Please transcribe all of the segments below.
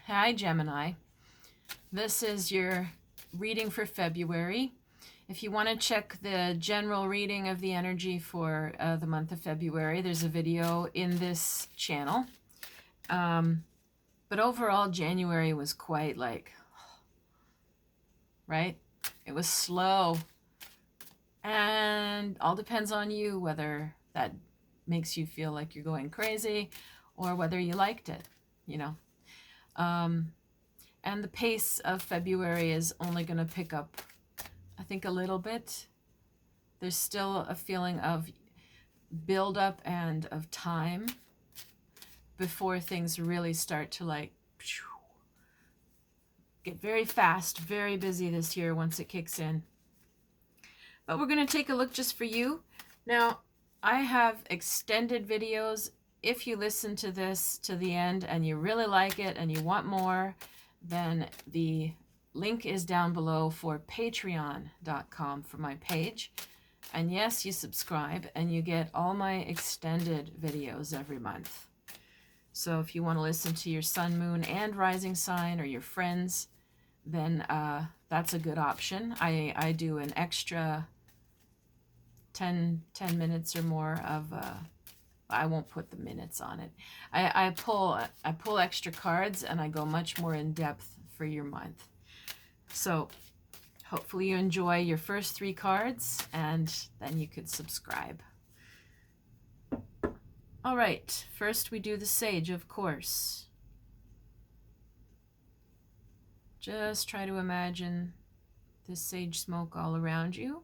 Hi, Gemini. This is your reading for February. If you want to check the general reading of the energy for the month of February, there's a video in this channel. But overall, January was quite right? It was slow. And all depends on you whether that makes you feel like you're going crazy or whether you liked it, you know. And the pace of February is only going to pick up, I think, a little bit. There's still a feeling of buildup and of time before things really start to get very fast, very busy this year once it kicks in. But we're going to take a look just for you. Now, I have extended videos. If you listen to this to the end and you really like it and you want more, then the link is down below for patreon.com for my page. And yes, you subscribe and you get all my extended videos every month. So if you want to listen to your sun, moon, and rising sign or your friends, then that's a good option. I do an extra 10 minutes or more of I won't put the minutes on it. I pull extra cards and I go much more in depth for your month. So hopefully you enjoy your first 3 cards and then you could subscribe. All right, first we do the sage, of course. Just try to imagine this sage smoke all around you.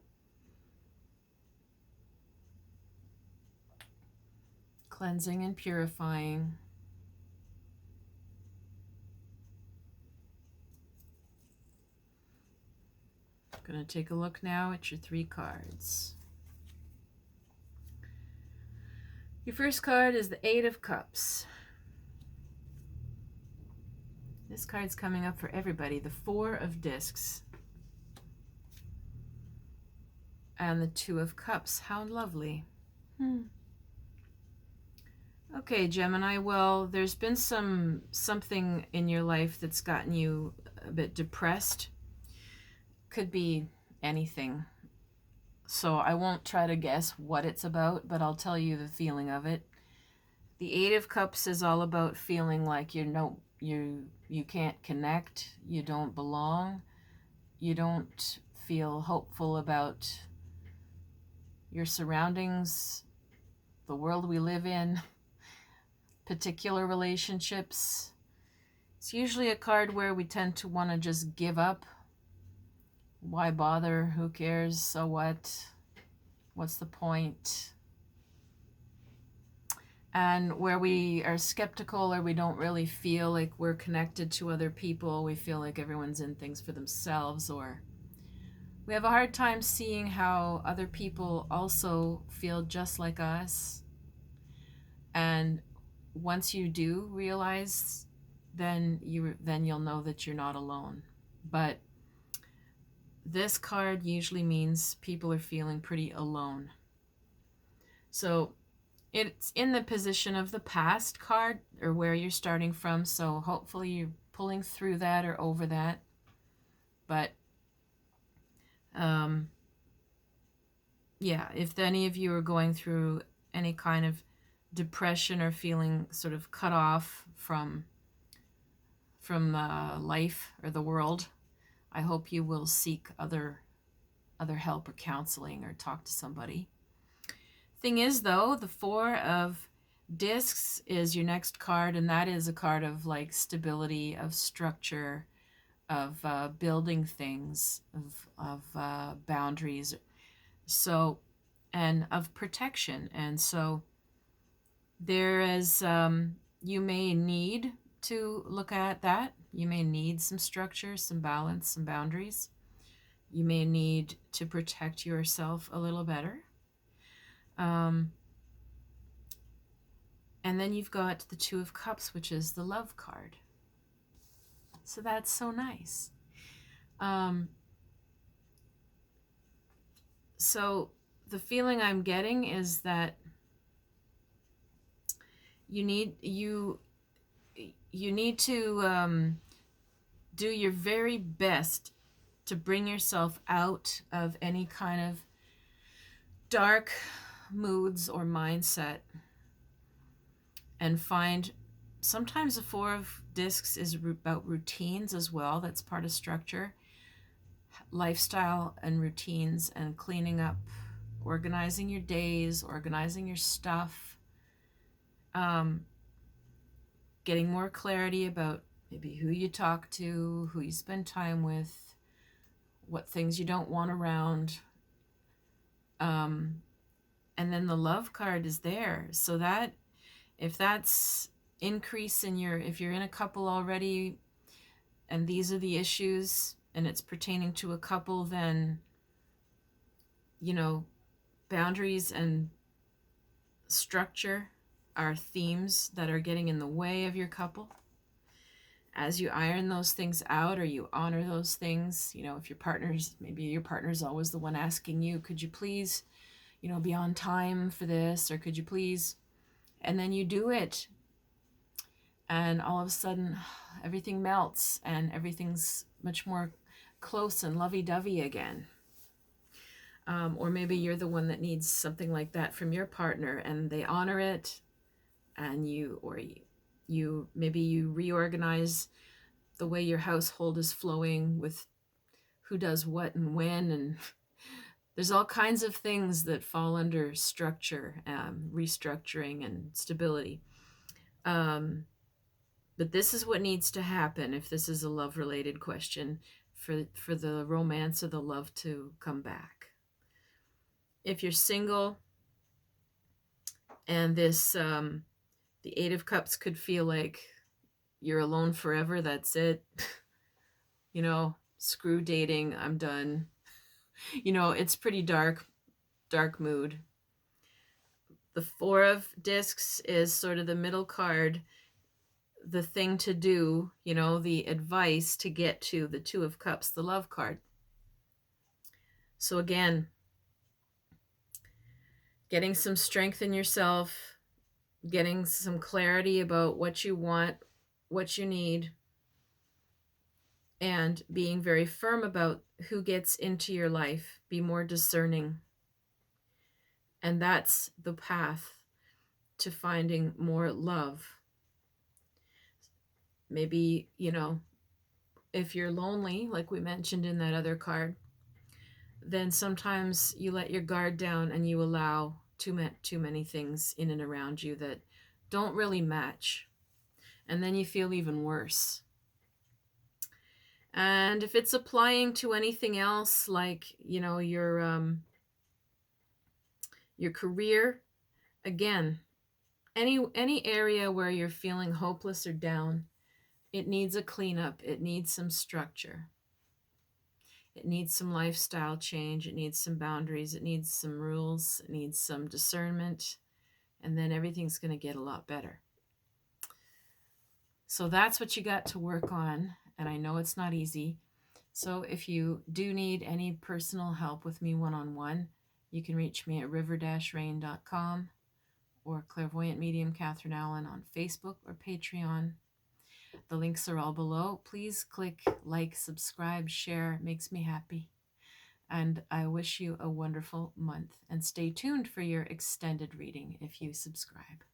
Cleansing and purifying. I'm going to take a look now at your 3 cards. Your first card is the 8 of Cups. This card's coming up for everybody. The 4 of Discs. And the 2 of Cups. How lovely. Okay, Gemini, well, there's been something in your life that's gotten you a bit depressed. Could be anything. So I won't try to guess what it's about, but I'll tell you the feeling of it. The 8 of Cups is all about feeling like you can't connect, you don't belong, you don't feel hopeful about your surroundings, the world we live in, particular relationships. It's usually a card where we tend to want to just give up. Why bother? Who cares? So what? What's the point? And where we are skeptical or we don't really feel like we're connected to other people, we feel like everyone's in things for themselves, or we have a hard time seeing how other people also feel just like us. And once you do realize, then you'll know that you're not alone. But this card usually means people are feeling pretty alone. So it's in the position of the past card, or where you're starting from, so hopefully you're pulling through that or over that. But yeah, if any of you are going through any kind of depression or feeling sort of cut off from life or the world, I hope you will seek other help or counseling or talk to somebody. Thing is, though, the 4 of Discs is your next card, and that is a card of stability, of structure, of building things, of boundaries, so, and of protection. And so there is, you may need to look at that. You may need some structure, some balance, some boundaries. You may need to protect yourself a little better. And then you've got the 2 of Cups, which is the love card. So that's so nice. So the feeling I'm getting is that you need to do your very best to bring yourself out of any kind of dark moods or mindset, and find, sometimes the Four of Discs is about routines as well. That's part of structure, lifestyle and routines, and cleaning up, organizing your days, organizing your stuff, getting more clarity about maybe who you talk to, who you spend time with, what things you don't want around. And then the love card is there. So that, if that's increase in your, if you're in a couple already and these are the issues and it's pertaining to a couple, then, you know, boundaries and structure are themes that are getting in the way of your couple. As you iron those things out, or you honor those things, you know, if your partner's, maybe your partner's always the one asking you, could you please, you know, be on time for this, or could you please, and then you do it, and all of a sudden everything melts and everything's much more close and lovey-dovey again. Or maybe you're the one that needs something like that from your partner and they honor it, and you maybe you reorganize the way your household is flowing with who does what and when, and there's all kinds of things that fall under structure, restructuring and stability. But this is what needs to happen if this is a love related question, for the romance or the love to come back. If you're single and this the Eight of Cups could feel like you're alone forever, that's it. You know, screw dating, I'm done. You know, it's pretty dark mood. The Four of Discs is sort of the middle card, the thing to do, you know, the advice to get to the Two of Cups, the love card. So again, getting some strength in yourself, getting some clarity about what you want, what you need, and being very firm about who gets into your life. Be more discerning. And that's the path to finding more love. Maybe, you know, if you're lonely, like we mentioned in that other card, then sometimes you let your guard down and you allow too many things in and around you that don't really match. And then you feel even worse. And if it's applying to anything else, like, you know, your career, again, any area where you're feeling hopeless or down, it needs a cleanup. It needs some structure. It needs some lifestyle change. It needs some boundaries. It needs some rules. It needs some discernment. And then everything's going to get a lot better. So that's what you got to work on. And I know it's not easy. So if you do need any personal help with me one-on-one, you can reach me at river-rain.com or Clairvoyant Medium Catherine Allen on Facebook or Patreon. The links are all below. Please click like, subscribe, share. It makes me happy. And I wish you a wonderful month. And stay tuned for your extended reading if you subscribe.